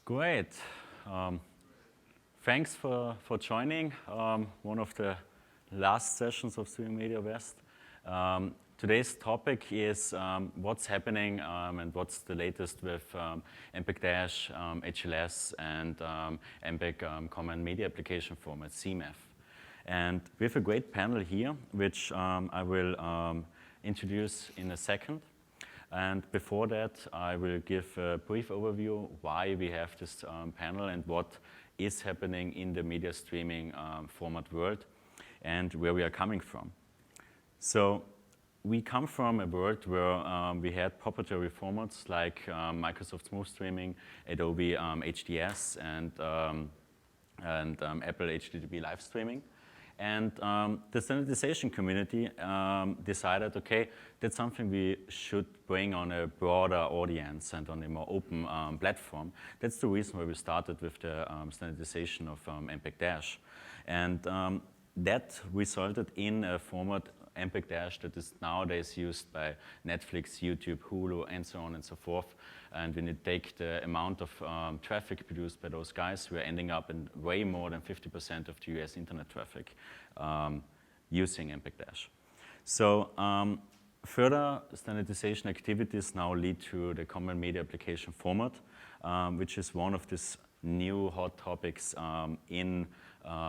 Great. Thanks for joining one of the last sessions of Streaming Media West. Today's topic is what's happening and what's the latest with MPEG-Dash, HLS, and MPEG Common Media Application Format, CMAF. And we have a great panel here, which I will introduce in a second. And before that, I will give a brief overview why we have this panel and what is happening in the media streaming format world and where we are coming from. So we come from a world where we had proprietary formats like Microsoft Smooth Streaming, Adobe HDS, and Apple HTTP Live Streaming. And the standardization community decided, okay, that's something we should bring on a broader audience and on a more open platform. That's the reason why we started with the standardization of MPEG-Dash. And that resulted in a format, MPEG-Dash, that is nowadays used by Netflix, YouTube, Hulu, and so on and so forth. And when you take the amount of traffic produced by those guys, we're ending up in way more than 50% of the US internet traffic using MPEG-Dash. So further standardization activities now lead to the Common Media Application Format, which is one of these new hot topics in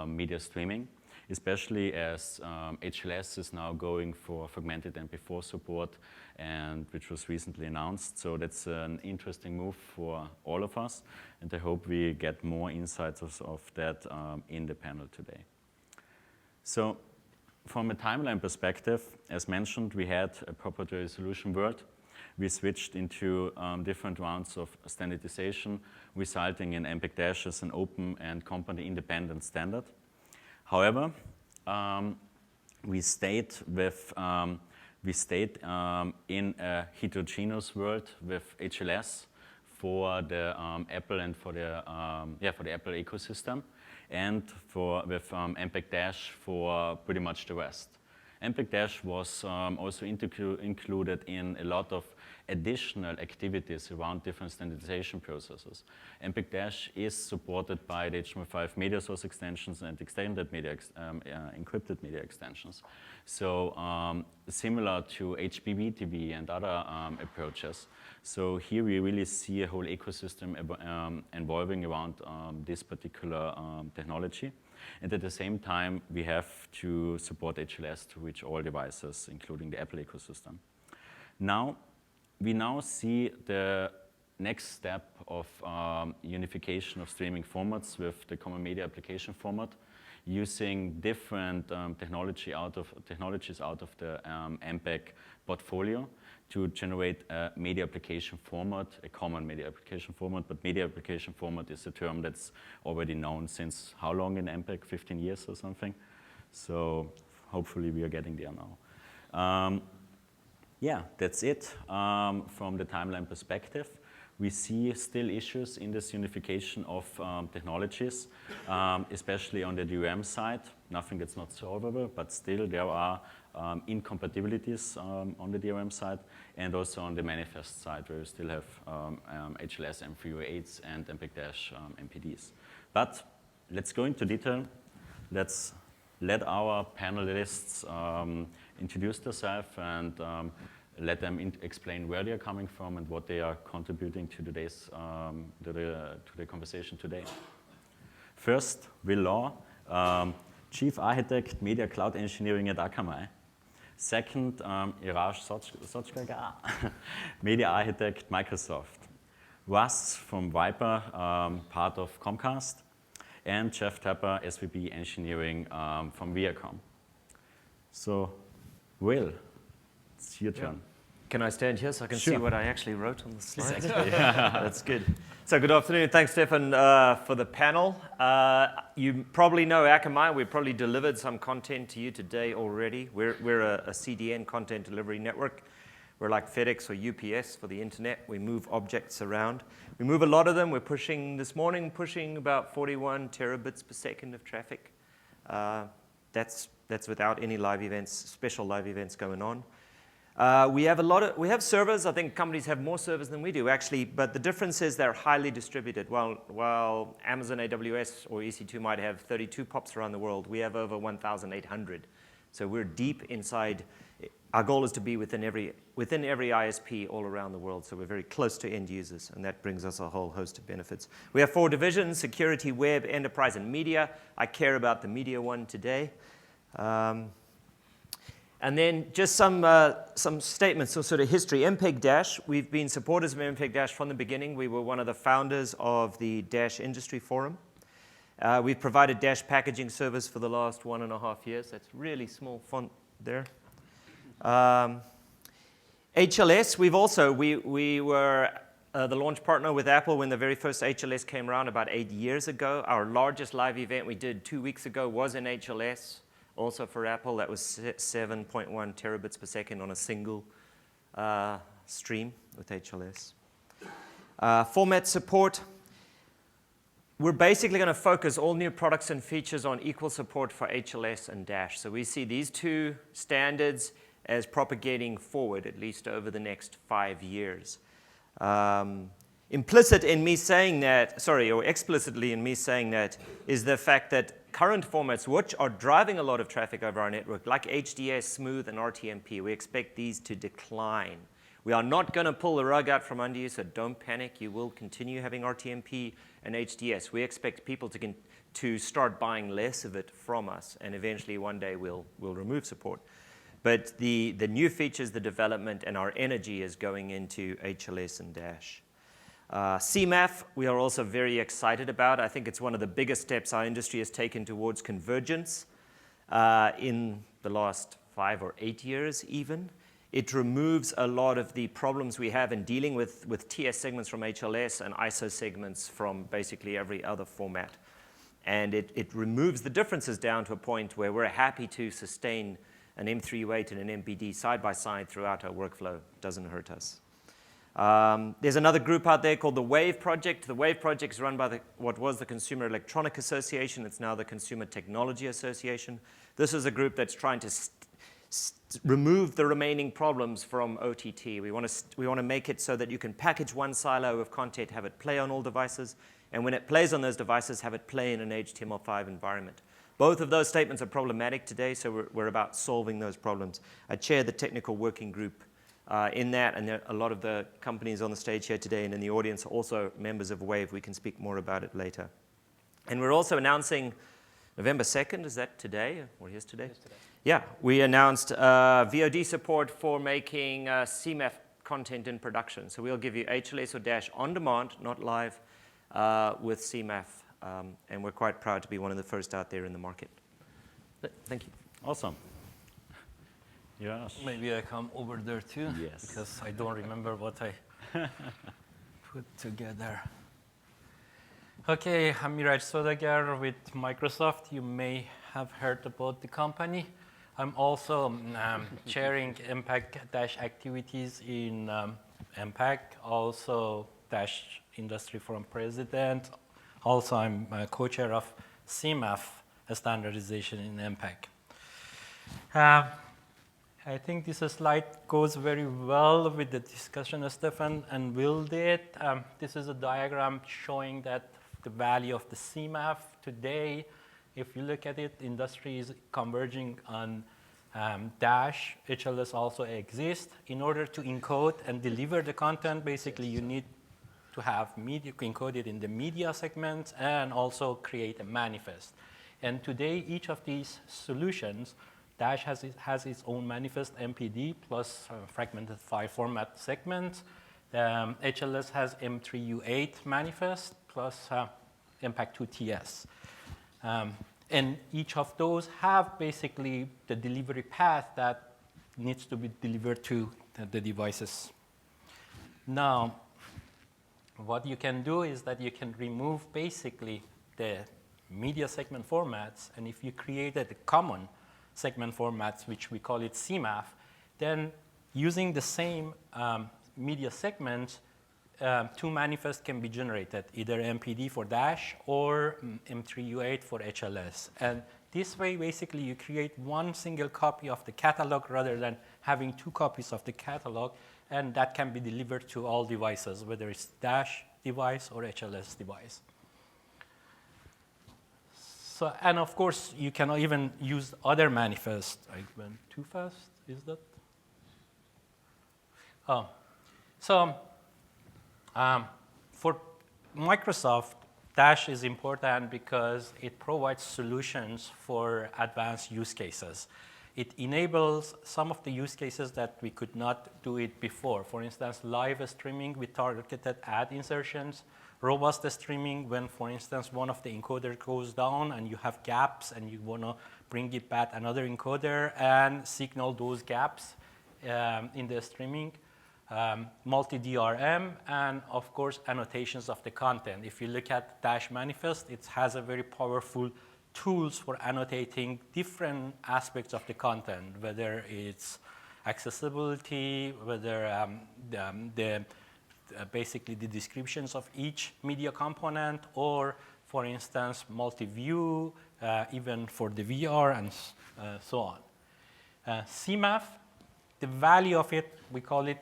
media streaming, especially as HLS is now going for fragmented MP4 support, and which was recently announced. So that's an interesting move for all of us, and I hope we get more insights of that in the panel today. So from a timeline perspective, as mentioned, we had a proprietary solution world. We switched into different rounds of standardization, resulting in MPEG-Dash as an open and company-independent standard. However, we stayed in a heterogeneous world with HLS for the Apple and for the Apple ecosystem, and with MPEG-Dash for pretty much the rest. MPEG-Dash was also included in a lot of additional activities around different standardization processes. MPEG-Dash is supported by the HTML5 media source extensions and extended media, encrypted media extensions. So similar to HBB-TV and other approaches. So here we really see a whole ecosystem evolving around this particular technology. And at the same time, we have to support HLS to reach all devices, including the Apple ecosystem. We now see the next step of unification of streaming formats with the Common Media Application Format, using different technologies out of the MPEG portfolio to generate a media application format, a common media application format. But media application format is a term that's already known since how long in MPEG? 15 years or something. So hopefully we are getting there now. Yeah, that's it from the timeline perspective. We see still issues in this unification of technologies, especially on the DRM side. Nothing that's not solvable, but still there are incompatibilities on the DRM side, and also on the manifest side, where we still have HLS M308s and MPEG-Dash MPDs. But let's go into detail. Let's let our panelists introduce themselves and let them explain where they are coming from and what they are contributing to today's to the conversation today. First, Will Law, Chief Architect, Media Cloud Engineering at Akamai. Second, Iraj Sochkaga, Media Architect, Microsoft. Russ from Viper, part of Comcast. And Jeff Tapper, SVP Engineering from Viacom. So, Will, it's your turn. Can I stand here so I can Sure. see what I actually wrote on the slide? Exactly. That's good. So good afternoon. Thanks, Stefan, for the panel. You probably know Akamai. We've probably delivered some content to you today already. We're a CDN, content delivery network. We're like FedEx or UPS for the internet. We move objects around. We move a lot of them. We're this morning pushing about 41 terabits per second of traffic. That's without any live events, special live events going on. We have servers. I think companies have more servers than we do, actually, but the difference is they're highly distributed. While Amazon AWS or EC2 might have 32 POPs around the world, we have over 1,800. So we're deep inside. Our goal is to be within every ISP all around the world, so we're very close to end users, and that brings us a whole host of benefits. We have 4 divisions: security, web, enterprise, and media. I care about the media one today. And then just some statements or sort of history. MPEG-Dash, we've been supporters of MPEG-Dash from the beginning. We were one of the founders of the Dash Industry Forum. We've provided Dash packaging service for the last 1.5 years. That's really small font there. HLS, we were the launch partner with Apple when the very first HLS came around about 8 years ago. Our largest live event we did 2 weeks ago was in HLS. Also for Apple, that was 7.1 terabits per second on a single stream with HLS. Format support. We're basically going to focus all new products and features on equal support for HLS and Dash. So we see these 2 standards as propagating forward, at least over the next 5 years. Implicit in me saying that, or explicitly in me saying that, is the fact that current formats, which are driving a lot of traffic over our network, like HDS, Smooth, and RTMP, we expect these to decline. We are not going to pull the rug out from under you, so don't panic. You will continue having RTMP and HDS. We expect people to start buying less of it from us, and eventually one day we'll remove support. But the new features, the development, and our energy is going into HLS and Dash. CMAF, we are also very excited about. I think it's one of the biggest steps our industry has taken towards convergence in the last 5 or 8 years even. It removes a lot of the problems we have in dealing with TS segments from HLS and ISO segments from basically every other format. And it removes the differences down to a point where we're happy to sustain an M3U8 and an MPD side by side throughout our workflow. It doesn't hurt us. There's another group out there called the WAVE Project. The WAVE Project is run by what was the Consumer Electronic Association. It's now the Consumer Technology Association. This is a group that's trying to remove the remaining problems from OTT. We want to make it so that you can package one silo of content, have it play on all devices, and when it plays on those devices, have it play in an HTML5 environment. Both of those statements are problematic today, so we're about solving those problems. I chair the technical working group in that, and a lot of the companies on the stage here today and in the audience are also members of WAVE. We can speak more about it later. And we're also announcing November 2nd, is that today or yesterday? Yesterday. Yeah, we announced VOD support for making CMAF content in production. So we'll give you HLS or Dash on demand, not live, with CMAF. And we're quite proud to be one of the first out there in the market. Thank you. Awesome. Yes. Maybe I come over there too. Yes. Because I don't remember what I put together. Okay, I'm Miraj Sodagar with Microsoft. You may have heard about the company. I'm also chairing MPEG-Dash activities in MPEG, also Dash Industry Forum President. Also, I'm co-chair of CMAF standardization in MPEG. I think this slide goes very well with the discussion Stefan and Will did. This is a diagram showing that the value of the CMAF today, if you look at it, the industry is converging on Dash. HLS also exists. In order to encode and deliver the content, basically you need to have media encoded in the media segment and also create a manifest. And today, each of these solutions, Dash has its own manifest MPD plus fragmented file format segment. HLS has M3U8 manifest plus MPEG-2TS. And each of those have basically the delivery path that needs to be delivered to the devices. Now, what you can do is that you can remove basically the media segment formats, and if you created a common segment formats, which we call it CMAF, then using the same media segment, 2 manifests can be generated, either MPD for Dash or M3U8 for HLS. And this way, basically, you create one single copy of the catalog rather than having 2 copies of the catalog, and that can be delivered to all devices, whether it's Dash device or HLS device. So, and of course, you can even use other manifests. I went too fast, is that? Oh. So for Microsoft, Dash is important because it provides solutions for advanced use cases. It enables some of the use cases that we could not do it before. For instance, live streaming with targeted ad insertions, robust streaming when, for instance, one of the encoders goes down and you have gaps and you want to bring it back another encoder and signal those gaps in the streaming. Multi-DRM, and of course, annotations of the content. If you look at Dash manifest, it has a very powerful tools for annotating different aspects of the content, whether it's accessibility, whether basically the descriptions of each media component, or for instance, multi-view, even for the VR and so on. CMAF, the value of it, we call it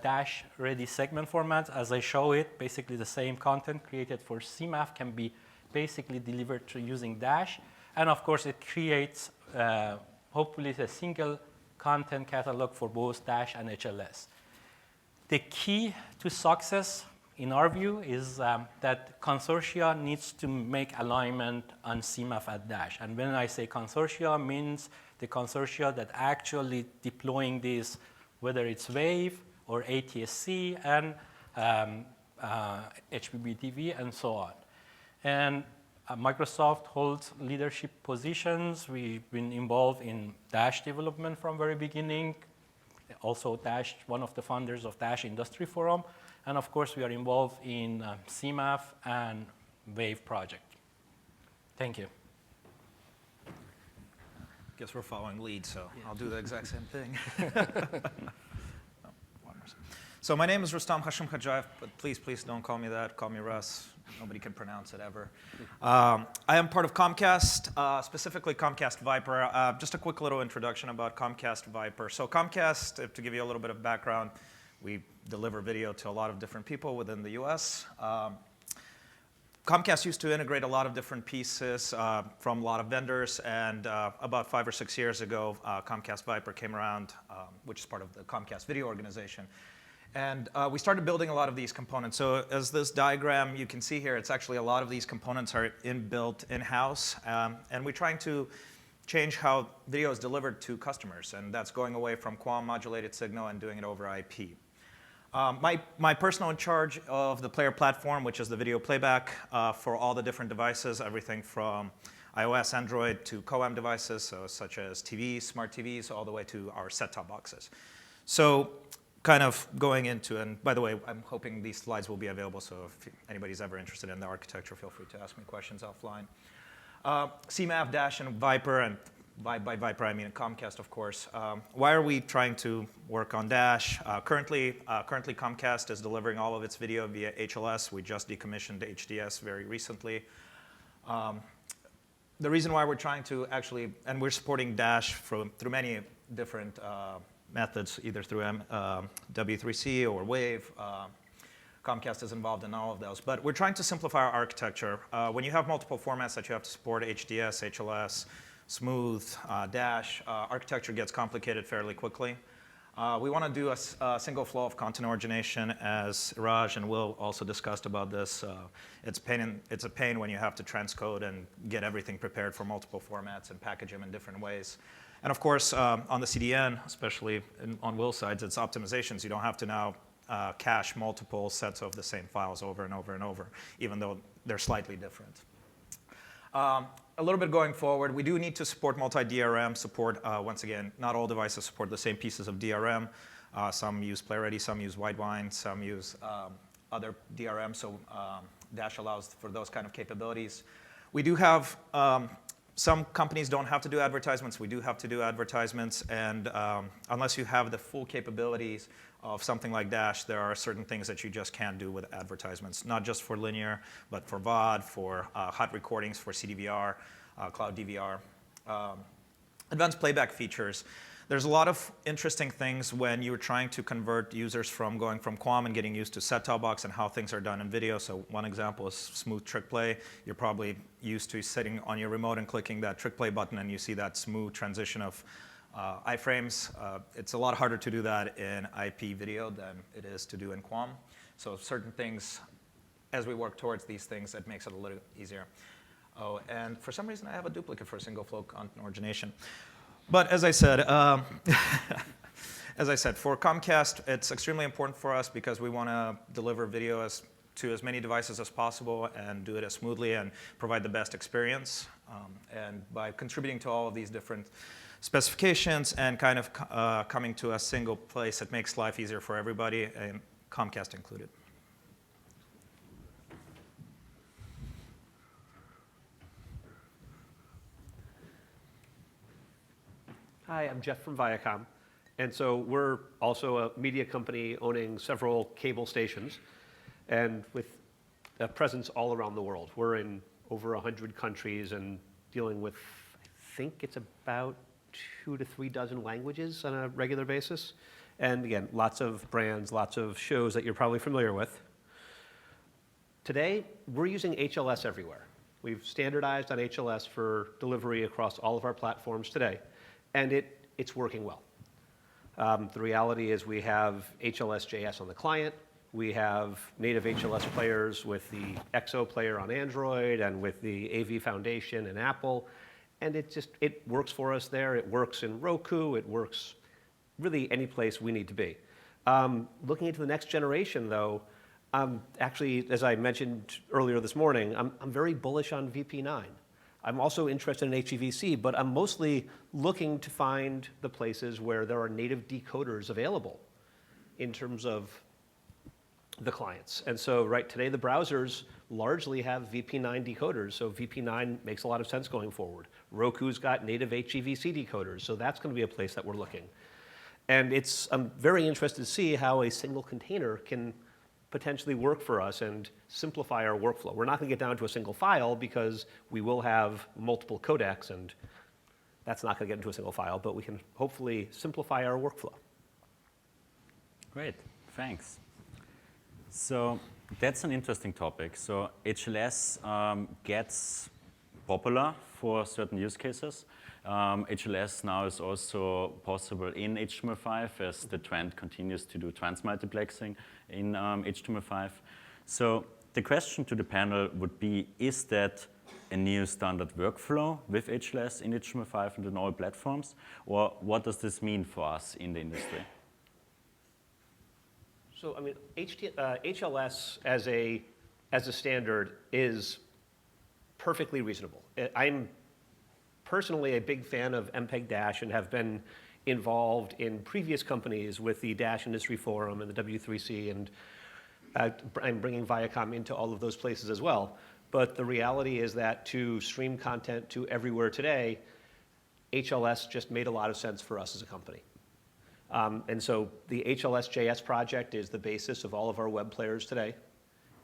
Dash-ready segment format. As I show it, basically the same content created for CMAF can be basically delivered through using Dash. And of course, it creates, hopefully, a single content catalog for both Dash and HLS. The key to success, in our view, is that consortia needs to make alignment on CMAF at Dash. And when I say consortia, means the consortia that actually deploying this, whether it's Wave or ATSC and HBBTV and so on. And Microsoft holds leadership positions. We've been involved in Dash development from very beginning. Also Dash, one of the founders of Dash Industry Forum. And of course, we are involved in CMAF and Wave project. Thank you. Guess we're following lead, so yeah. I'll do the exact same thing. So my name is Rustam Hashim Khajayev, but please don't call me that. Call me Russ. Nobody can pronounce it ever. I am part of Comcast, specifically Comcast Viper. Just a quick little introduction about Comcast Viper. So Comcast, to give you a little bit of background, we deliver video to a lot of different people within the US. Comcast used to integrate a lot of different pieces from a lot of vendors, and about 5 or 6 years ago, Comcast Viper came around, which is part of the Comcast Video organization. And we started building a lot of these components. So as this diagram you can see here, it's actually a lot of these components are built in-house. And we're trying to change how video is delivered to customers. And that's going away from QAM modulated signal and doing it over IP. My personal in charge of the player platform, which is the video playback for all the different devices, everything from iOS, Android to COAM devices, so such as TVs, smart TVs, all the way to our set-top boxes. So kind of going into, and by the way, I'm hoping these slides will be available, so if anybody's ever interested in the architecture, feel free to ask me questions offline. CMAF, Dash, and Viper, and by Viper I mean Comcast, of course. Why are we trying to work on Dash? Currently Comcast is delivering all of its video via HLS. We just decommissioned HDS very recently. The reason why we're trying to actually, and we're supporting Dash through many different methods, either through W3C or Wave. Comcast is involved in all of those. But we're trying to simplify our architecture. When you have multiple formats that you have to support, HDS, HLS, Smooth, Dash, architecture gets complicated fairly quickly. We want to do a single flow of content origination, as Raj and Will also discussed about this. It's a pain when you have to transcode and get everything prepared for multiple formats and package them in different ways. And of course, on the CDN, especially on Will's sides, it's optimizations. You don't have to now cache multiple sets of the same files over and over and over, even though they're slightly different. A little bit going forward, we do need to support multi-DRM support. Once again, not all devices support the same pieces of DRM. Some use PlayReady, some use Widevine, some use other DRM, so Dash allows for those kind of capabilities. We do have, some companies don't have to do advertisements. We do have to do advertisements, and unless you have the full capabilities of something like Dash, there are certain things that you just can't do with advertisements, not just for linear, but for VOD, for hot recordings, for CDVR, cloud DVR. Advanced playback features. There's a lot of interesting things when you're trying to convert users from going from QAM and getting used to set-top box and how things are done in video. So one example is smooth trick play. You're probably used to sitting on your remote and clicking that trick play button, and you see that smooth transition of iframes. It's a lot harder to do that in IP video than it is to do in QAM. So certain things, as we work towards these things, it makes it a little easier. Oh, and for some reason, I have a duplicate for single flow content origination. But as I said, for Comcast, it's extremely important for us because we want to deliver video to as many devices as possible and do it as smoothly and provide the best experience. And by contributing to all of these different specifications and kind of coming to a single place, it makes life easier for everybody, and Comcast included. Hi, I'm Jeff from Viacom. And so we're also a media company owning several cable stations and with a presence all around the world. We're in over 100 countries and dealing with, I think it's about 2 to 3 dozen languages on a regular basis. And again, lots of brands, lots of shows that you're probably familiar with. Today, we're using HLS everywhere. We've standardized on HLS for delivery across all of our platforms today. And it's working well. The reality is we have HLS.js on the client. We have native HLS players with the XO player on Android and with the AV Foundation in Apple. And it works for us there. It works in Roku. It works really any place we need to be. Looking into the next generation, though, actually, as I mentioned earlier this morning, I'm very bullish on VP9. I'm also interested in HEVC, but I'm mostly looking to find the places where there are native decoders available in terms of the clients. And so right today, the browsers largely have VP9 decoders, so VP9 makes a lot of sense going forward. Roku's got native HEVC decoders, so that's going to be a place that we're looking. And I'm very interested to see how a single container can potentially work for us and simplify our workflow. We're not going to get down to a single file because we will have multiple codecs, and that's not going to get into a single file, but we can hopefully simplify our workflow. Great, thanks. So that's an interesting topic. So HLS gets popular for certain use cases. HLS now is also possible in HTML5 as the trend continues to do transmultiplexing in HTML5. So the question to the panel would be, is that a new standard workflow with HLS in HTML5 and on all platforms? Or what does this mean for us in the industry? So, I mean, HLS as a standard is perfectly reasonable. I'm personally a big fan of MPEG-Dash and have been involved in previous companies with the Dash Industry Forum and the W3C, and I'm bringing Viacom into all of those places as well. But the reality is that to stream content to everywhere today, HLS just made a lot of sense for us as a company. And so the HLS.js project is the basis of all of our web players today.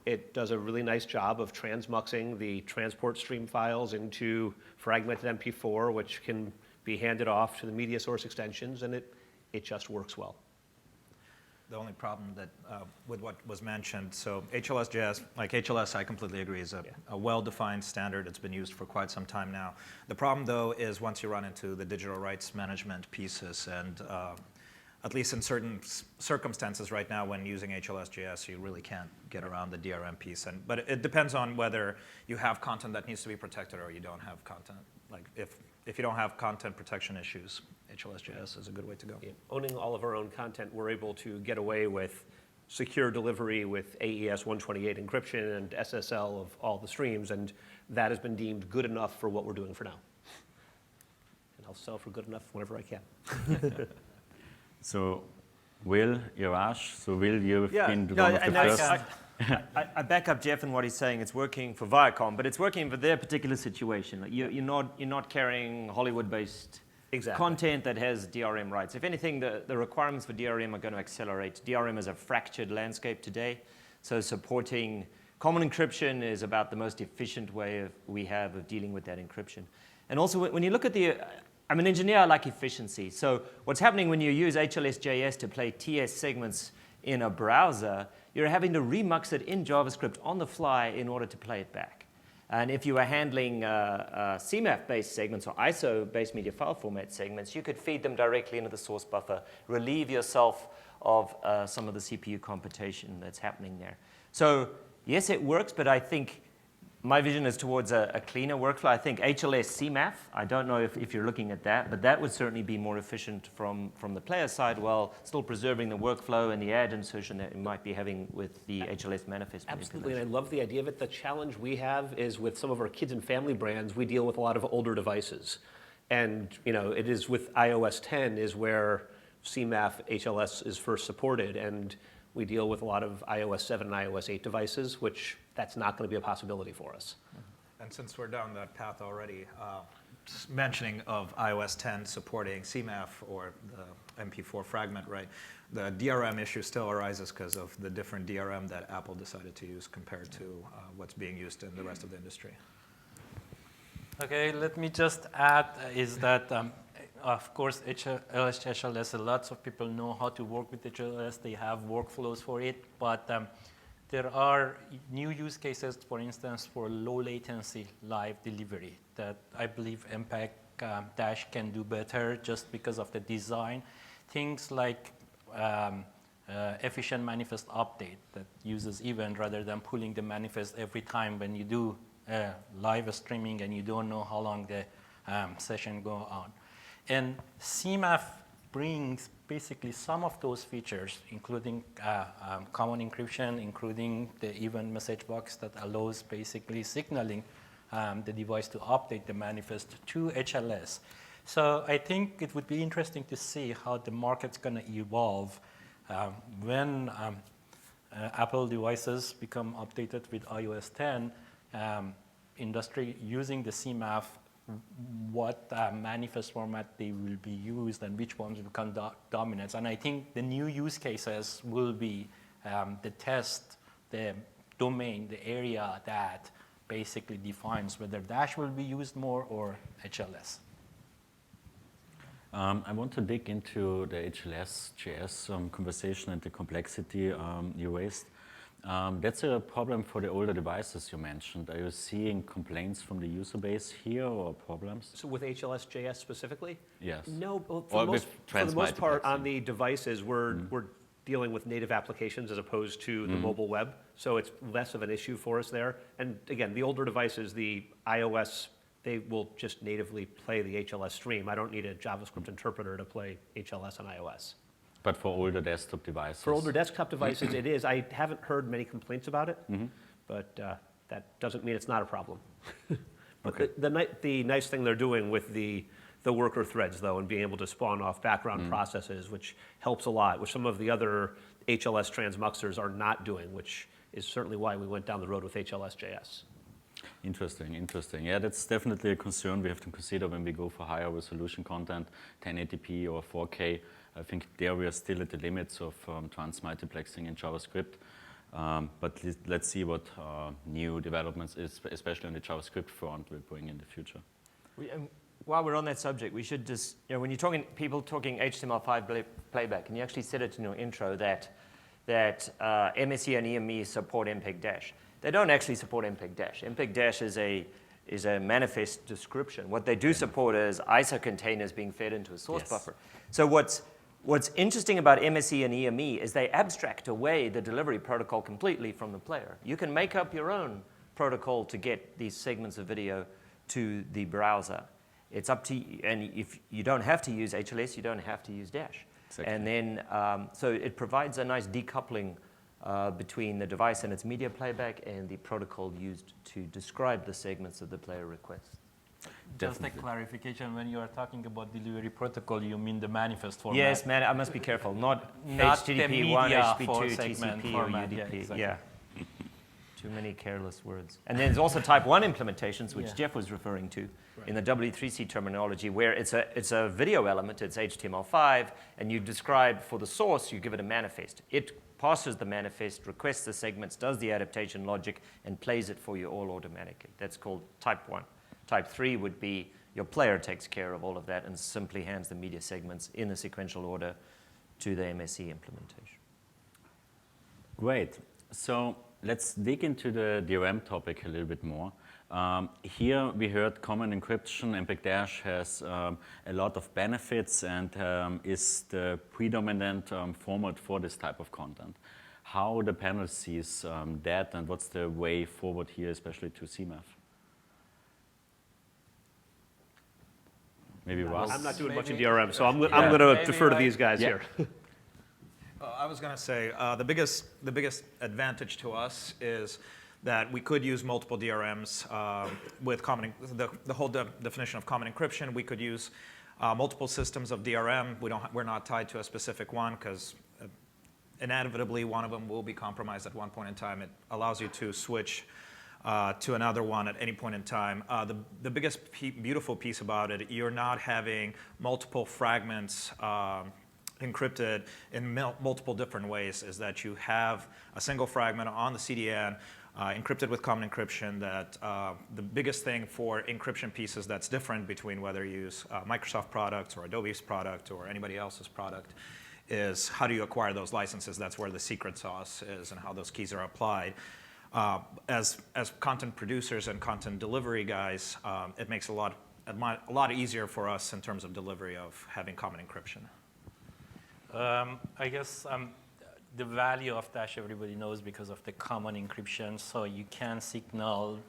It does a really nice job of transmuxing the transport stream files into fragmented MP4, which can be handed off to the media source extensions, and it just works well. The only problem that with what was mentioned, so HLS.js, like HLS, I completely agree, is a well-defined standard. It's been used for quite some time now. The problem, though, is once you run into the digital rights management pieces, and at least in certain circumstances right now when using HLS.js, you really can't get around the DRM piece. But it depends on whether you have content that needs to be protected or you don't have content. Like if you don't have content protection issues, HLS.js is a good way to go. Yeah. Owning all of our own content, we're able to get away with secure delivery with AES 128 encryption and SSL of all the streams, and that has been deemed good enough for what we're doing for now. And I'll sell for good enough whenever I can. So, Will, Irash, you've been one of the first. I back up Jeff in what he's saying. It's working for Viacom, but it's working for their particular situation. Like you're not carrying Hollywood-based content that has DRM rights. If anything, the requirements for DRM are going to accelerate. DRM is a fractured landscape today, so supporting common encryption is about the most efficient way we have of dealing with that encryption. And also, when you look at I'm an engineer, I like efficiency. So what's happening when you use HLS.js to play TS segments in a browser, you're having to remux it in JavaScript on the fly in order to play it back. And if you were handling CMAF-based segments or ISO-based media file format segments, you could feed them directly into the source buffer, relieve yourself of some of the CPU computation that's happening there. So yes, it works, but I think my vision is towards a cleaner workflow. I think HLS-CMAF, I don't know if you're looking at that, but that would certainly be more efficient from the player side while still preserving the workflow and the ad insertion that you might be having with the HLS manifest. Absolutely, and I love the idea of it. The challenge we have is with some of our kids and family brands, we deal with a lot of older devices. And it is with iOS 10 is where CMAF HLS is first supported, and we deal with a lot of iOS 7 and iOS 8 devices, which that's not going to be a possibility for us. And since we're down that path already, just mentioning of iOS 10 supporting CMAF or the MP4 fragment, right? The DRM issue still arises because of the different DRM that Apple decided to use compared to what's being used in the rest of the industry. Okay, let me just add is that, of course, HLS, lots of people know how to work with HLS. They have workflows for it, but there are new use cases, for instance, for low latency live delivery that I believe MPEG-Dash can do better just because of the design. Things like efficient manifest update that uses event rather than pulling the manifest every time when you do live streaming and you don't know how long the session go on. And CMAF brings basically some of those features, including common encryption, including the event message box that allows basically signaling the device to update the manifest to HLS. So I think it would be interesting to see how the market's going to evolve when Apple devices become updated with iOS 10, industry using the CMAF, what manifest format they will be used and which ones will become dominant. And I think the new use cases will be the test, the domain, the area that basically defines whether Dash will be used more or HLS. I want to dig into the HLS.js conversation and the complexity you raised. That's a problem for the older devices you mentioned. Are you seeing complaints from the user base here or problems? So with HLS.js specifically? Yes. No, Or for with the most part transmultiplexing. on the devices, we're dealing with native applications as opposed to the mobile web. So it's less of an issue for us there. And again, the older devices, the iOS, they will just natively play the HLS stream. I don't need a JavaScript interpreter to play HLS on iOS. But for older desktop devices? For older desktop devices, it is. I haven't heard many complaints about it, but that doesn't mean it's not a problem. But Okay. the nice thing they're doing with the worker threads, though, and being able to spawn off background processes, which helps a lot, which some of the other HLS transmuxers are not doing, which is certainly why we went down the road with HLS.js. Interesting, interesting. Yeah, that's definitely a concern we have to consider when we go for higher resolution content, 1080p or 4K. I think there we are still at the limits of transmultiplexing in JavaScript. But let's see what new developments, especially on the JavaScript front, will bring in the future. While we're on that subject, we should just, when you're talking, people talking HTML5 playback, and you actually said it in your intro that MSE and EME support MPEG-Dash. They don't actually support MPEG-Dash. MPEG-Dash is a manifest description. What they do support is ISO containers being fed into a source buffer. So what's interesting about MSE and EME is they abstract away the delivery protocol completely from the player. You can make up your own protocol to get these segments of video to the browser. It's up to you, and if you don't have to use HLS, you don't have to use Dash. Exactly. And then, so it provides a nice decoupling between the device and its media playback and the protocol used to describe the segments that the player requests. Just a clarification, when you are talking about delivery protocol, you mean the manifest format? Yes, man, I must be careful. Not Not the HTTP 1, media HTTP for 2, segment TCP, format, or yeah, UDP. exactly. Yeah. Too many careless words. And then there's also type 1 implementations, which Yeah. Jeff was referring to in the W3C terminology, where it's a video element, it's HTML5, and you describe for the source, you give it a manifest. It passes the manifest, requests the segments, does the adaptation logic, and plays it for you all automatically. That's called type 1. Type 3 would be Your player takes care of all of that and simply hands the media segments in a sequential order to the MSE implementation. Great. So let's dig into the DRM topic a little bit more. Here we heard common encryption. MPEG-Dash has a lot of benefits and is the predominant format for this type of content. How the panel sees that, and what's the way forward here, especially to CMAF? Maybe Russ? I'm not doing much in Maybe- DRM, so I'm going Yeah. to Maybe defer to I- these guys Yeah. here. I was going to say the biggest advantage to us is that we could use multiple DRMs with common. The whole definition of common encryption. We could use multiple systems of DRM. We're not tied to a specific one because inevitably one of them will be compromised at one point in time. It allows you to switch to another one at any point in time. The biggest beautiful piece about it, you're not having multiple fragments encrypted in multiple different ways, is that you have a single fragment on the CDN encrypted with common encryption. That the biggest thing for encryption pieces that's different between whether you use Microsoft products or Adobe's product or anybody else's product is how do you acquire those licenses. That's where the secret sauce is and how those keys are applied. As content producers and content delivery guys, it makes a lot easier for us in terms of delivery of having common encryption. I guess the value of Dash everybody knows because of the common encryption. So you can signal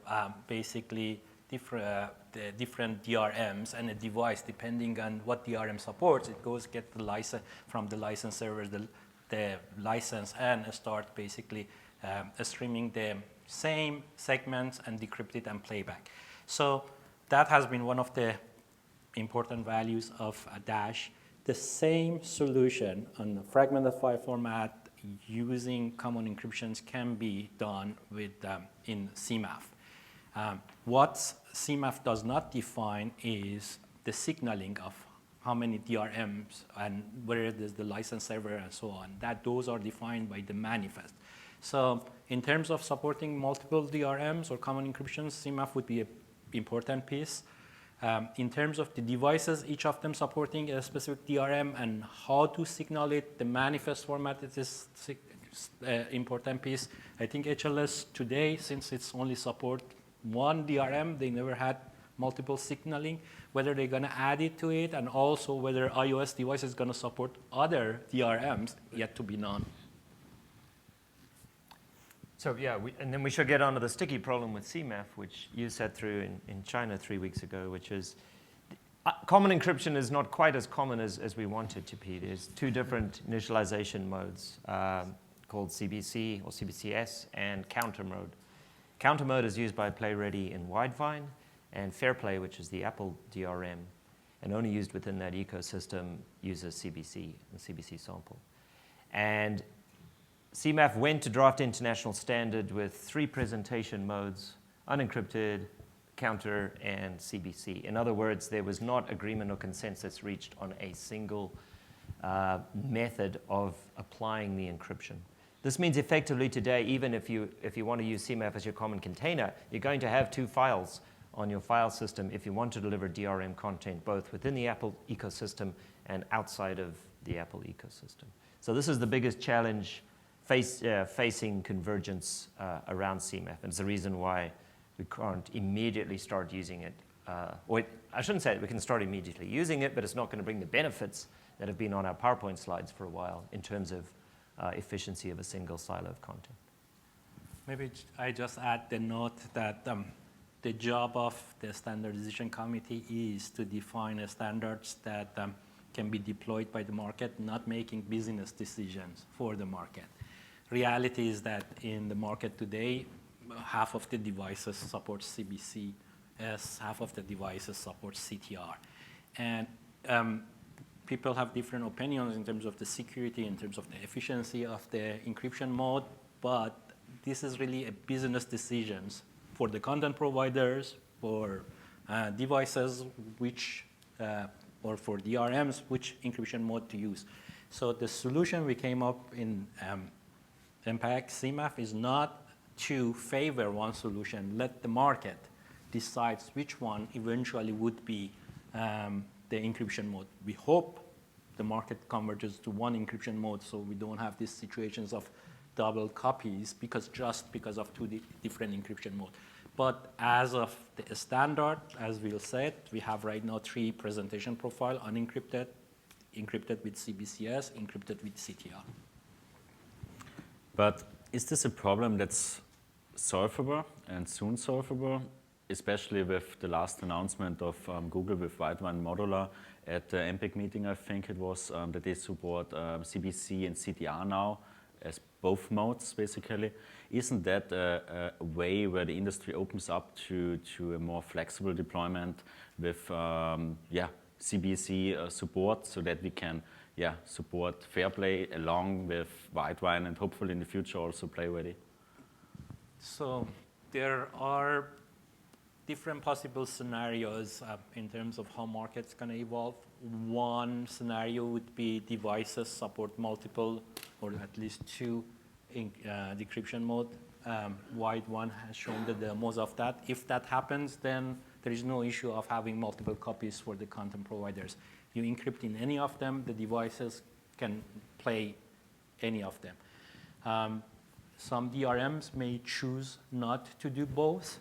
basically the different DRMs and a device depending on what DRM supports. It goes get the license from the license server, the license, and start basically streaming the same segments and decrypt it and playback. So that has been one of the important values of Dash. The same solution on a fragmented file format using common encryptions can be done with in CMAF. What CMAF does not define is the signaling of how many DRMs and where there's the license server and so on. Those are defined by the manifest. So in terms of supporting multiple DRMs or common encryptions, CMAF would be an important piece. In terms of the devices, each of them supporting a specific DRM and how to signal it, the manifest format is an important piece. I think HLS today, since it's only support one DRM, they never had multiple signaling. Whether they're going to add it to it, and also whether iOS device is going to support other DRMs, yet to be known. So yeah, and then we should get onto the sticky problem with CMAF, which you sat through in China 3 weeks ago, which is common encryption is not quite as common as we want it to be. There's two different initialization modes called CBC or CBCS and counter mode. Counter mode is used by PlayReady in Widevine, and FairPlay, which is the Apple DRM, and only used within that ecosystem, uses CBC, the CBC sample. And CMAF went to draft international standard with 3 presentation modes: unencrypted, counter, and CBC. In other words, there was not agreement or consensus reached on a single method of applying the encryption. This means effectively today, even if you want to use CMAF as your common container, you're going to have 2 files on your file system if you want to deliver DRM content both within the Apple ecosystem and outside of the Apple ecosystem. So this is the biggest challenge facing convergence around CMAF, and it's the reason why we can't immediately start using it. I shouldn't say that we can start immediately using it, but it's not going to bring the benefits that have been on our PowerPoint slides for a while in terms of efficiency of a single silo of content. Maybe I just add the note that the job of the standardization committee is to define standards that can be deployed by the market, not making business decisions for the market. Reality is that in the market today, half of the devices support CBC, half of the devices support CTR. And people have different opinions in terms of the security, in terms of the efficiency of the encryption mode, but this is really a business decisions for the content providers, for devices, which, or for DRMs, which encryption mode to use. So the solution we came up in MPEG-CMAF is not to favor one solution, let the market decide which one eventually would be the encryption mode. We hope the market converges to one encryption mode so we don't have these situations of double copies just because of two different encryption modes. But as of the standard, as Will said, we have right now 3 presentation profile: unencrypted, encrypted with CBCS, encrypted with CTR. But is this a problem that's solvable and soon solvable, especially with the last announcement of Google with Widevine Modular at the MPEG meeting, I think it was, that they support CBC and CTR now as both modes, basically. Isn't that a way where the industry opens up to a more flexible deployment with CBC support so that we can support Fairplay along with Widevine and hopefully in the future also PlayReady? So there are different possible scenarios in terms of how market's going to evolve. One scenario would be devices support multiple or at least 2 decryption mode. Widevine has shown the demos of that. If that happens, then there is no issue of having multiple copies for the content providers. You encrypt in any of them, the devices can play any of them. Some DRMs may choose not to do both.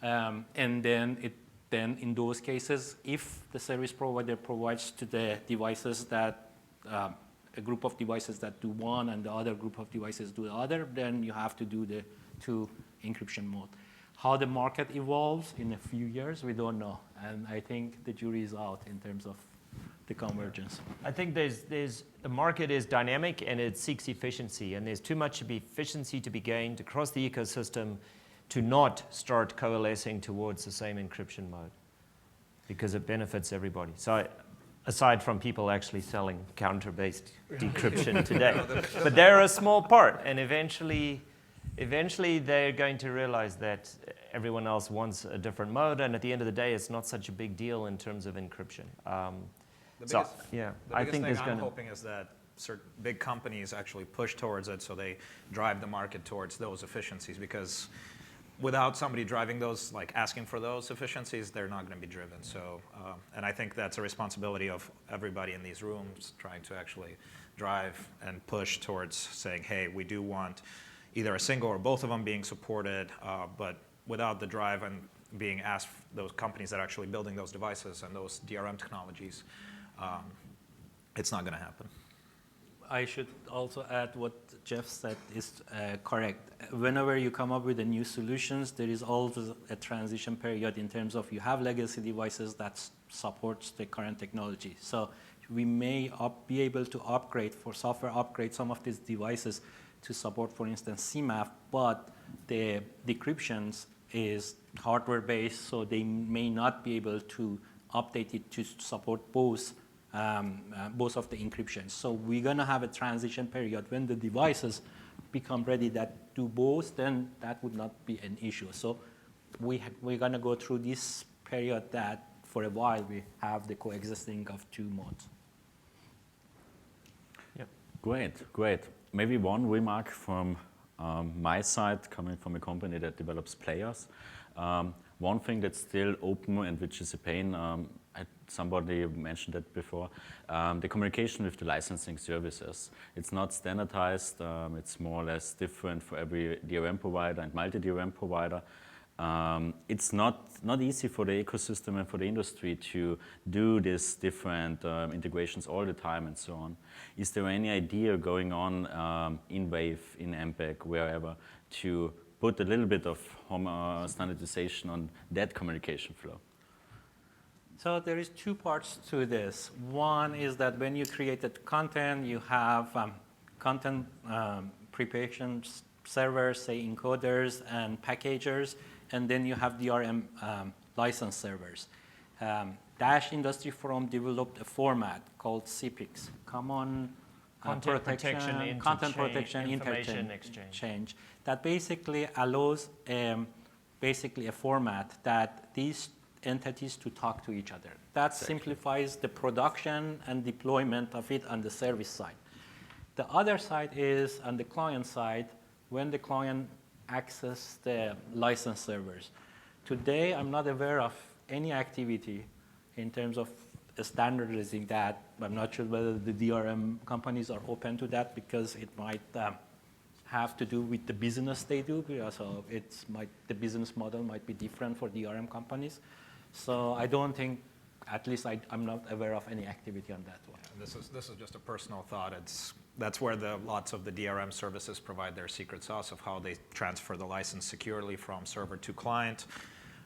And then in those cases, if the service provider provides to the devices that a group of devices that do one and the other group of devices do the other, then you have to do the 2 encryption mode. How the market evolves in a few years, we don't know. And I think the jury is out in terms of the convergence. I think the market is dynamic and it seeks efficiency, and there's too much efficiency to be gained across the ecosystem to not start coalescing towards the same encryption mode, because it benefits everybody. So aside from people actually selling counter-based decryption today. But they're a small part, and eventually they're going to realize that everyone else wants a different mode, and at the end of the day, it's not such a big deal in terms of encryption. The I biggest think thing there's I'm hoping is that certain big companies actually push towards it, so they drive the market towards those efficiencies, because without somebody driving those, like asking for those efficiencies, they're not going to be driven. So, and I think that's a responsibility of everybody in these rooms, trying to actually drive and push towards saying, hey, we do want either a single or both of them being supported, but without the drive and being asked, those companies that are actually building those devices and those DRM technologies, it's not going to happen. I should also add what Jeff said is correct. Whenever you come up with a new solutions, there is always a transition period in terms of you have legacy devices that supports the current technology. So we may be able to upgrade, for software upgrade, some of these devices to support, for instance, CMAF, but the decryptions is hardware-based, so they may not be able to update it to support both of the encryptions. So we're going to have a transition period. When the devices become ready that do both, then that would not be an issue. So we're going to go through this period that for a while we have the coexisting of 2 modes. Yep. Great. Maybe one remark from my side, coming from a company that develops players. One thing that's still open and which is a pain, somebody mentioned it before, the communication with the licensing services. It's not standardized, it's more or less different for every DRM provider and multi-DRM provider. It's not easy for the ecosystem and for the industry to do these different integrations all the time and so on. Is there any idea going on in Wave, in MPEG, wherever, to put a little bit of standardization on that communication flow? So there is 2 parts to this. One is that when you created content, you have content preparation servers, say encoders and packagers, and then you have DRM license servers. Dash Industry Forum developed a format called CPIX, Common Content Protection Information Exchange, that basically allows basically a format that these entities to talk to each other. That simplifies the production and deployment of it on the service side. The other side is on the client side, when the client access the license servers. Today, I'm not aware of any activity in terms of standardizing that. I'm not sure whether the DRM companies are open to that because it might have to do with the business they do. So the business model might be different for DRM companies. So I don't think, at least I'm not aware of any activity on that one. This is just a personal thought. That's where lots of the DRM services provide their secret sauce of how they transfer the license securely from server to client.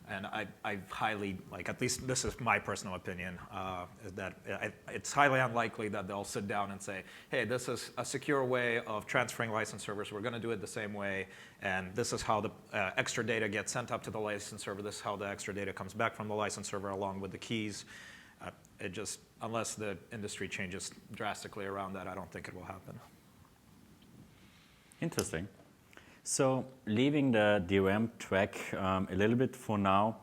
And I highly, at least this is my personal opinion, is that it's highly unlikely that they'll sit down and say, hey, this is a secure way of transferring license servers. We're going to do it the same way. And this is how the extra data gets sent up to the license server. This is how the extra data comes back from the license server along with the keys. Unless the industry changes drastically around that, I don't think it will happen. Interesting. So leaving the DRM track a little bit for now,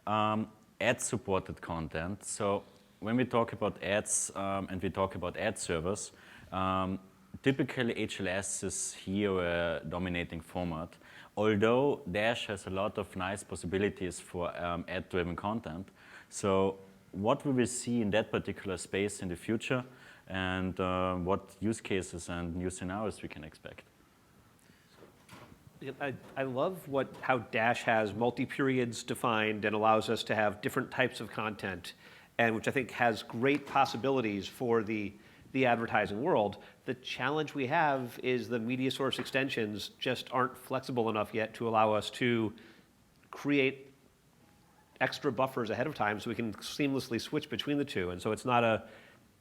ad-supported content. So when we talk about ads and we talk about ad servers, typically HLS is here a dominating format. Although Dash has a lot of nice possibilities for ad-driven content. So what we will see in that particular space in the future, and what use cases and new scenarios we can expect. I love how Dash has multi-periods defined and allows us to have different types of content, and which I think has great possibilities for the advertising world. The challenge we have is the media source extensions just aren't flexible enough yet to allow us to create extra buffers ahead of time so we can seamlessly switch between the two. And so it's not a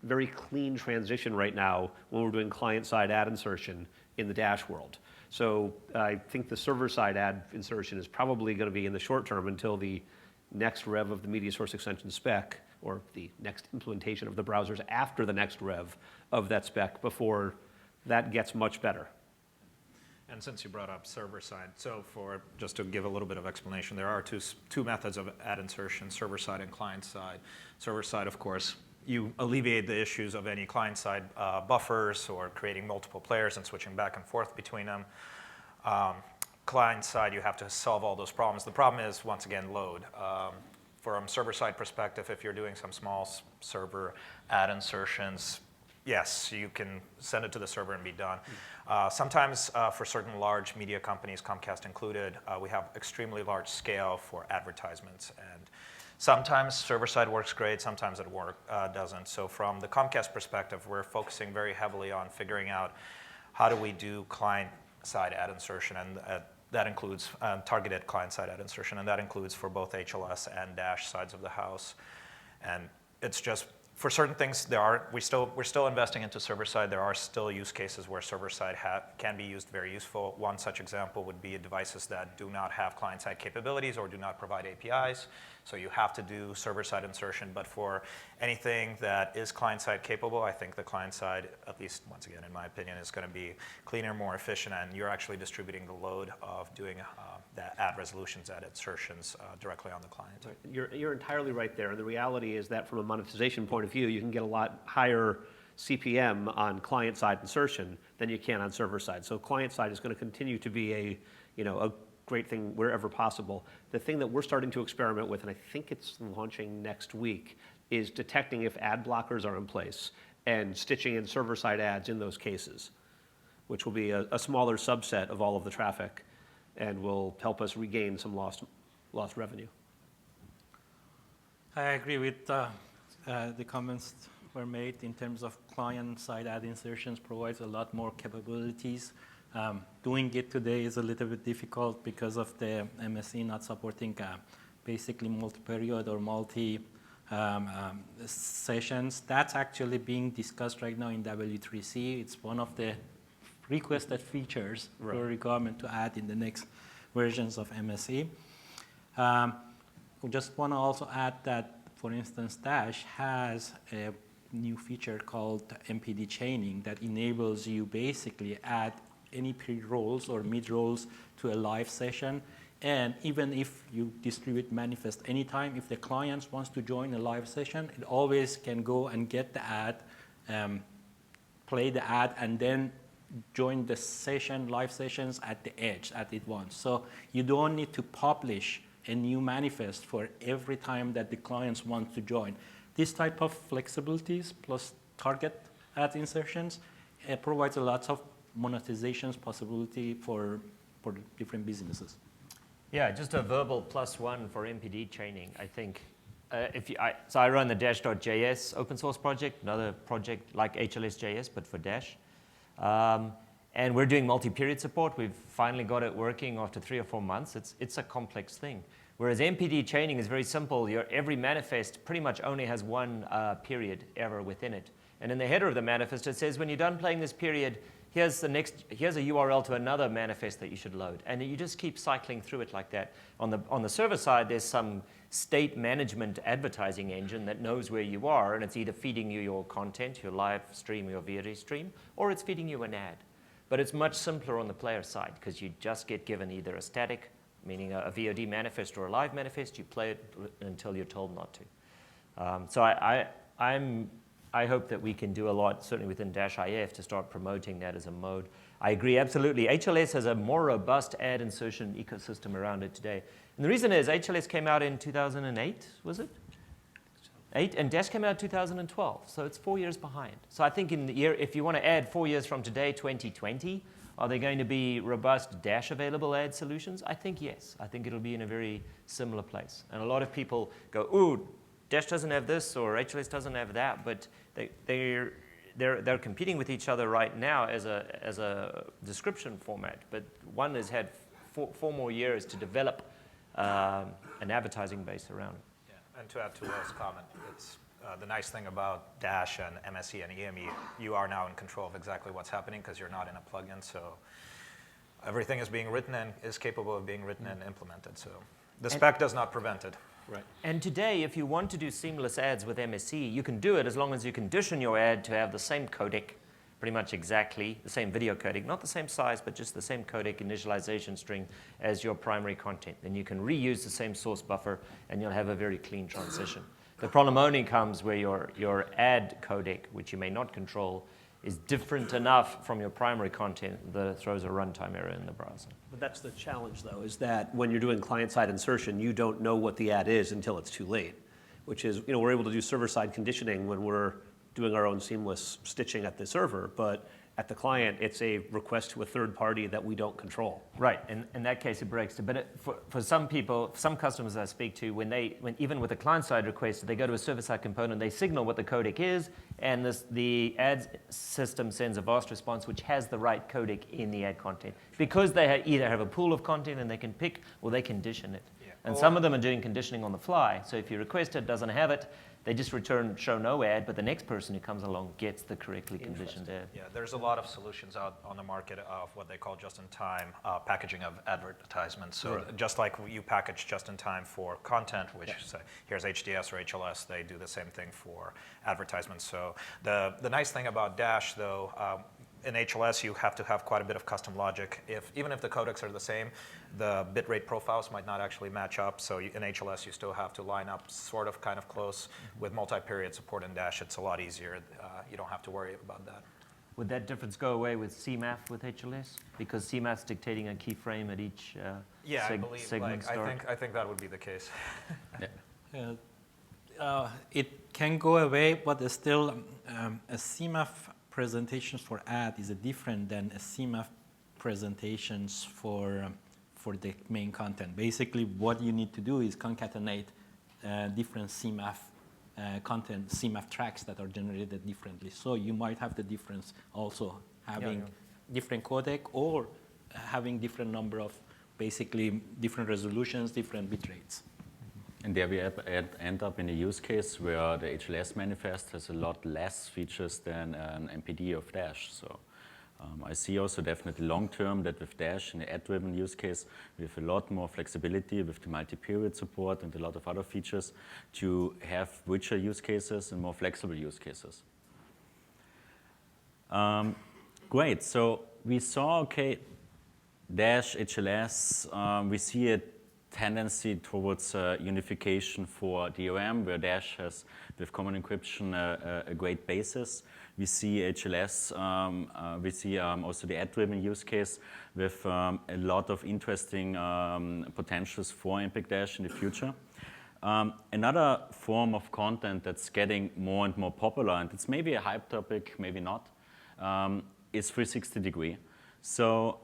very clean transition right now when we're doing client-side ad insertion in the Dash world. So I think the server-side ad insertion is probably going to be in the short term until the next rev of the media source extension spec, or the next implementation of the browsers after the next rev of that spec, before that gets much better. And since you brought up server-side, so just to give a little bit of explanation, there are two methods of ad insertion, server-side and client-side. Server-side, of course, you alleviate the issues of any client-side buffers or creating multiple players and switching back and forth between them. Client-side, you have to solve all those problems. The problem is, once again, load. From server-side perspective, if you're doing some small server ad insertions, yes, you can send it to the server and be done. Sometimes for certain large media companies, Comcast included, we have extremely large scale for advertisements. And sometimes server-side works great, sometimes it doesn't. So from the Comcast perspective, we're focusing very heavily on figuring out how do we do client-side ad insertion, and that includes targeted client-side ad insertion, and that includes for both HLS and Dash sides of the house. And it's just, for certain things, we're still investing into server-side. There are still use cases where server-side can be used very useful. One such example would be devices that do not have client-side capabilities or do not provide APIs. So you have to do server-side insertion. But for anything that is client-side capable, I think the client-side, at least once again, in my opinion, is going to be cleaner, more efficient, and you're actually distributing the load of doing the ad resolutions, ad insertions directly on the client. You're entirely right there. The reality is that from a monetization point of view, you can get a lot higher CPM on client-side insertion than you can on server-side. So client-side is going to continue to be a great thing wherever possible. The thing that we're starting to experiment with, and I think it's launching next week, is detecting if ad blockers are in place and stitching in server-side ads in those cases, which will be a smaller subset of all of the traffic and will help us regain some lost revenue. I agree with the comments were made in terms of client-side ad insertions provides a lot more capabilities. Doing it today is a little bit difficult because of the MSE not supporting basically multi-period or multi-sessions. That's actually being discussed right now in W3C. It's one of the requested features for the requirement to add in the next versions of MSE. We just want to also add that, for instance, Dash has a new feature called MPD chaining that enables you basically add any pre-rolls or mid-rolls to a live session. And even if you distribute manifest anytime, if the client wants to join a live session, it always can go and get the ad, play the ad, and then join the session, live sessions at the edge, at it once. So you don't need to publish a new manifest for every time that the clients want to join. This type of flexibilities plus target ad insertions provides a lot of monetizations possibility for different businesses. Yeah, just a verbal +1 for MPD chaining, I think. So I run the Dash.js open source project, another project like HLS.js, but for Dash. And we're doing multi-period support. We've finally got it working after 3 or 4 months. It's a complex thing. Whereas MPD chaining is very simple. Every manifest pretty much only has one period error within it. And in the header of the manifest, it says, when you're done playing this period, here's a URL to another manifest that you should load. And you just keep cycling through it like that. On the server side, there's some state management advertising engine that knows where you are, and it's either feeding you your content, your live stream, your VOD stream, or it's feeding you an ad. But it's much simpler on the player side because you just get given either a static, meaning a VOD manifest, or a live manifest. You play it until you're told not to. So I hope that we can do a lot, certainly within Dash.if, to start promoting that as a mode. I agree, absolutely. HLS has a more robust ad insertion ecosystem around it today. And the reason is HLS came out in 2008, was it? 8, and Dash came out in 2012, so it's 4 years behind. So I think in the year, if you want to add 4 years from today, 2020, are there going to be robust Dash available ad solutions? I think yes. I think it'll be in a very similar place. And a lot of people go, ooh, Dash doesn't have this or HLS doesn't have that, but they're competing with each other right now as a description format. But one has had 4 more years to develop an advertising base around it. And to add to Will's comment, it's the nice thing about Dash and MSE and EME, you are now in control of exactly what's happening because you're not in a plugin. So everything is being written and is capable of being written and implemented. So the spec does not prevent it. Right. And today, if you want to do seamless ads with MSE, you can do it as long as you condition your ad to have the same codec, pretty much exactly the same video codec, not the same size, but just the same codec initialization string as your primary content. Then you can reuse the same source buffer, and you'll have a very clean transition. The problem only comes where your ad codec, which you may not control, is different enough from your primary content that it throws a runtime error in the browser. But that's the challenge, though, is that when you're doing client-side insertion, you don't know what the ad is until it's too late, which is, we're able to do server-side conditioning when we're doing our own seamless stitching at the server, but at the client, it's a request to a third party that we don't control. Right, in that case, it breaks. But for some people, some customers I speak to, when even with a client-side request, they go to a server-side component, they signal what the codec is, and the ad system sends a vast response which has the right codec in the ad content. Because they either have a pool of content and they can pick, or they condition it. Yeah. And some of them are doing conditioning on the fly. So if you request it, doesn't have it, they just return show no ad, but the next person who comes along gets the correctly conditioned ad. Yeah, there's a lot of solutions out on the market of what they call just-in-time packaging of advertisements. So just like you package just-in-time for content, which say, here's HDS or HLS, they do the same thing for advertisements. So the nice thing about Dash, though, in HLS, you have to have quite a bit of custom logic. Even if the codecs are the same, the bitrate profiles might not actually match up. So in HLS, you still have to line up sort of kind of close. With multi-period support in Dash, it's a lot easier. You don't have to worry about that. Would that difference go away with CMAF with HLS? Because CMAF's dictating a keyframe at each segment start? I think that would be the case. It can go away, but there's still a CMAF presentation for ad is different than a CMAF presentations for the main content. Basically, what you need to do is concatenate different CMAF content, CMAF tracks that are generated differently. So you might have the difference also having different codec or having different number of basically different resolutions, different bit rates. And there we end up in a use case where the HLS manifest has a lot less features than an MPD of Dash. So I see also definitely long-term that with Dash in the ad-driven use case, we have a lot more flexibility with the multi-period support and a lot of other features to have richer use cases and more flexible use cases. Great, so we saw, Dash, HLS, we see it tendency towards unification for DRM, where Dash has, with common encryption, a great basis. We see HLS, we see also the ad-driven use case with a lot of interesting potentials for MPEG-Dash in the future. Another form of content that's getting more and more popular, and it's maybe a hype topic, maybe not, is 360-degree. So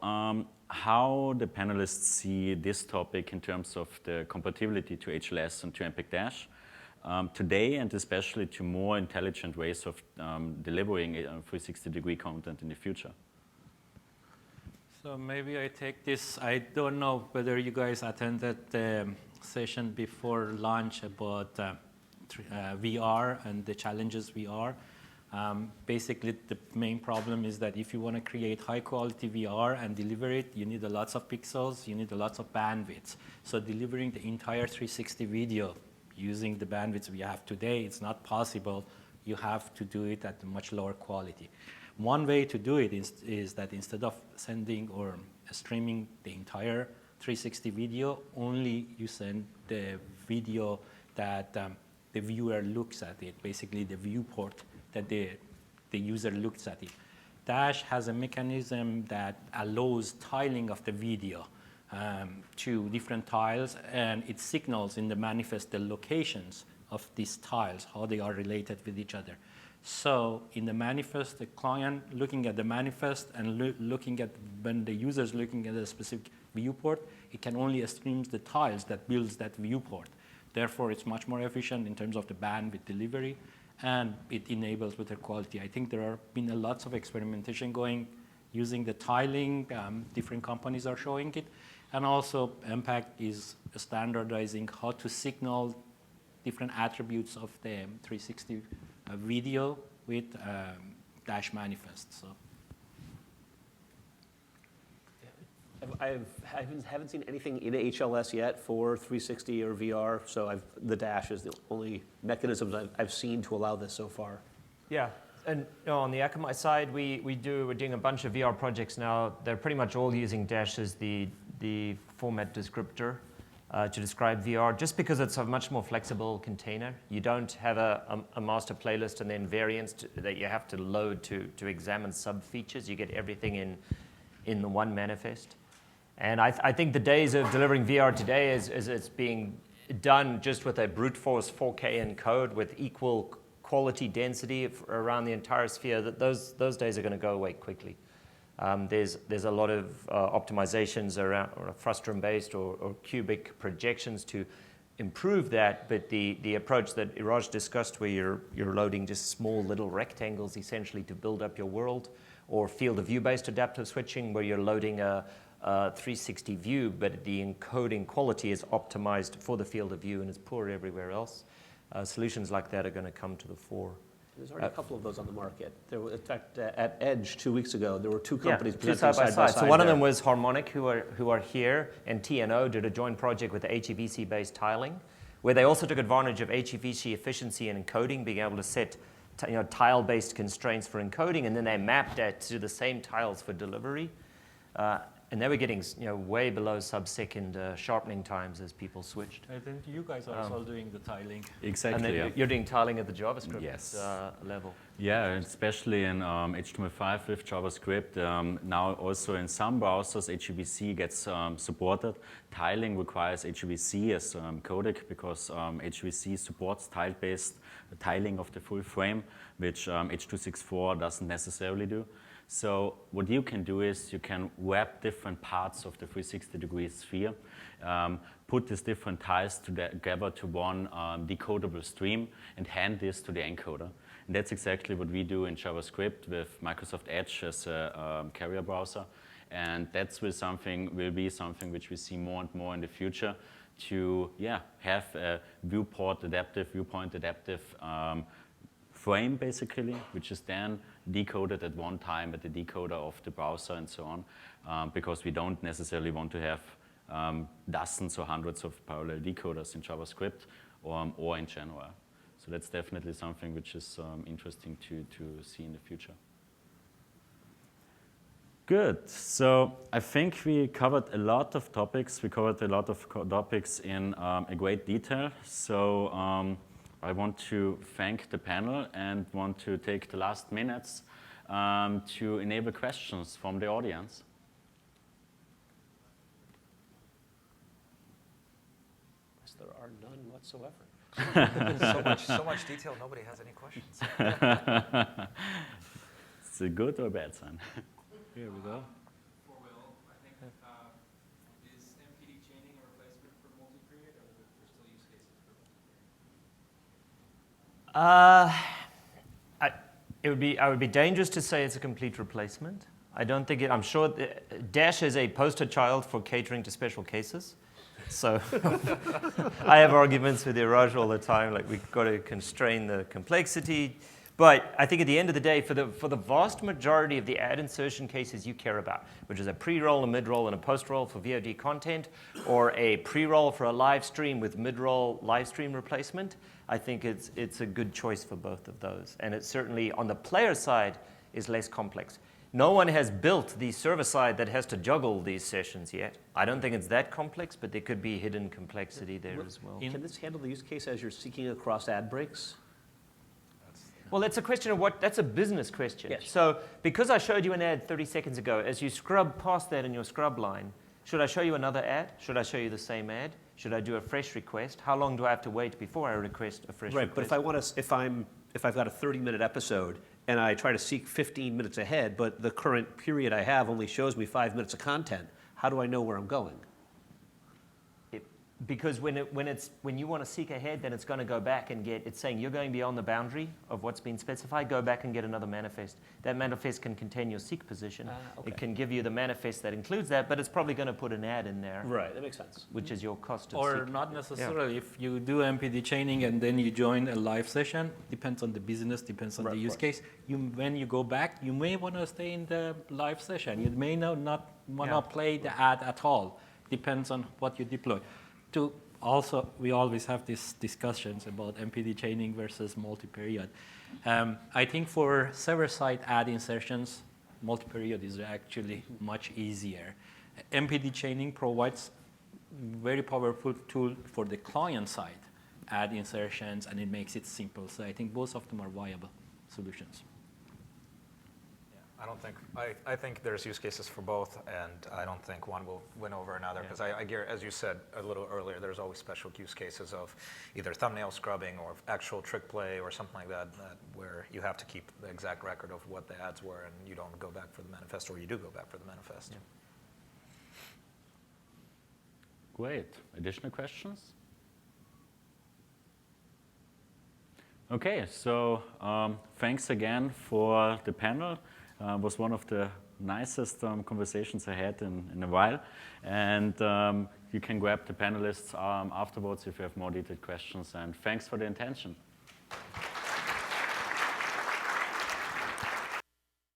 how the panelists see this topic in terms of the compatibility to HLS and to MPEG-Dash today, and especially to more intelligent ways of delivering 360-degree content in the future. So maybe I take this. I don't know whether you guys attended the session before lunch about VR and the challenges VR. Basically, the main problem is that if you want to create high-quality VR and deliver it, you need lots of pixels, you need lots of bandwidth. So delivering the entire 360 video using the bandwidth we have today, it's not possible. You have to do it at a much lower quality. One way to do it is that instead of sending or streaming the entire 360 video, only you send the video that the viewer looks at it, basically the viewport that the user looks at it. Dash has a mechanism that allows tiling of the video to different tiles, and it signals in the manifest the locations of these tiles, how they are related with each other. So in the manifest, the client looking at the manifest and looking at when the user is looking at a specific viewport, it can only stream the tiles that builds that viewport. Therefore, it's much more efficient in terms of the bandwidth delivery, and it enables better quality. I think there have been lots of experimentation going using the tiling. Different companies are showing it. And also, MPEG is standardizing how to signal different attributes of the 360 video with Dash manifest. So. I haven't seen anything in HLS yet for 360 or VR, so the Dash is the only mechanisms I've seen to allow this so far. Yeah, and on the Akamai side, we're doing a bunch of VR projects now. They're pretty much all using Dash as the format descriptor to describe VR, just because it's a much more flexible container. You don't have a master playlist and then variants that you have to load to examine sub-features. You get everything in the one manifest. And I think the days of delivering VR today is it's being done just with a brute force 4K encode with equal quality density around the entire sphere. Those days are going to go away quickly. There's a lot of optimizations around frustum-based or cubic projections to improve that, but the approach that Iraj discussed, where you're loading just small little rectangles essentially to build up your world, or field of view-based adaptive switching, where you're loading a 360 view, but the encoding quality is optimized for the field of view and is poor everywhere else. Solutions like that are going to come to the fore. There's already a couple of those on the market. There were, in fact, at Edge 2 weeks ago, there were two companies two presenting side by side. So one of there. them was Harmonic, who are here, and TNO did a joint project with HEVC-based tiling, where they also took advantage of HEVC efficiency and encoding, being able to set tile-based constraints for encoding, and then they mapped that to the same tiles for delivery. And they were getting way below sub-second sharpening times as people switched. I think you guys are also doing the tiling. Exactly. And then you're doing tiling at the JavaScript Yes. level. Yeah, especially in HTML5 with JavaScript. Now also in some browsers, HEVC gets supported. Tiling requires HEVC as codec because HEVC supports tile-based tiling of the full frame, which H.264 doesn't necessarily do. So what you can do is you can wrap different parts of the 360-degree sphere, put these different tiles together to one decodable stream, and hand this to the encoder. And that's exactly what we do in JavaScript with Microsoft Edge as a carrier browser. And that will be something which we see more and more in the future to have a viewport adaptive frame, basically, which is then decoded at one time at the decoder of the browser and so on, because we don't necessarily want to have dozens or hundreds of parallel decoders in JavaScript or in general. So that's definitely something which is interesting to see in the future. Good. So I think we covered a lot of topics. We covered a lot of topics in a great detail. So I want to thank the panel and want to take the last minutes to enable questions from the audience. There are none whatsoever. so much detail, nobody has any questions. It's a good or bad sign? Here we go. For Will, I think, is MPD chaining a replacement for multi-period, or are there still use cases for multi-period? I would be dangerous to say it's a complete replacement. I don't think I'm sure Dash is a poster child for catering to special cases. So I have arguments with Iraj all the time, like we've got to constrain the complexity. But I think at the end of the day, for the vast majority of the ad insertion cases you care about, which is a pre-roll, a mid-roll, and a post-roll for VOD content, or a pre-roll for a live stream with mid-roll live stream replacement, I think it's a good choice for both of those. And it certainly, on the player side, is less complex. No one has built the server side that has to juggle these sessions yet. I don't think it's that complex, but there could be hidden complexity there as well. Can this handle the use case as you're seeking across ad breaks? Well, that's a question of that's a business question. Yes. So because I showed you an ad 30 seconds ago, as you scrub past that in your scrub line, should I show you another ad? Should I show you the same ad? Should I do a fresh request? How long do I have to wait before I request a fresh Right, request? but if I've got a 30-minute episode and I try to seek 15 minutes ahead, but the current period I have only shows me 5 minutes of content, how do I know where I'm going? Because when you want to seek ahead, then it's going to go back and it's saying you're going beyond the boundary of what's been specified, go back and get another manifest. That manifest can contain your seek position. Okay. It can give you the manifest that includes that, but it's probably going to put an ad in there. Right, that makes sense. Which is your cost of Or seek. not necessarily. If you do MPD chaining and then you join a live session, depends on the business, depends on Right, the of use case. When you go back, you may want to stay in the live session. You may not want to play the ad at all. Depends on what you deploy. Also, we always have these discussions about MPD chaining versus multi-period. I think for server-side ad insertions, multi-period is actually much easier. MPD chaining provides very powerful tool for the client-side ad insertions, and it makes it simple. So I think both of them are viable solutions. I think there's use cases for both, and I don't think one will win over another, because as you said a little earlier, there's always special use cases of either thumbnail scrubbing or actual trick play or something like that, where you have to keep the exact record of what the ads were and you don't go back for the manifest, or you do go back for the manifest. Yeah. Great. Additional questions? Okay, so thanks again for the panel. Was one of the nicest conversations I had in a while. And you can grab the panelists afterwards if you have more detailed questions. And thanks for the attention.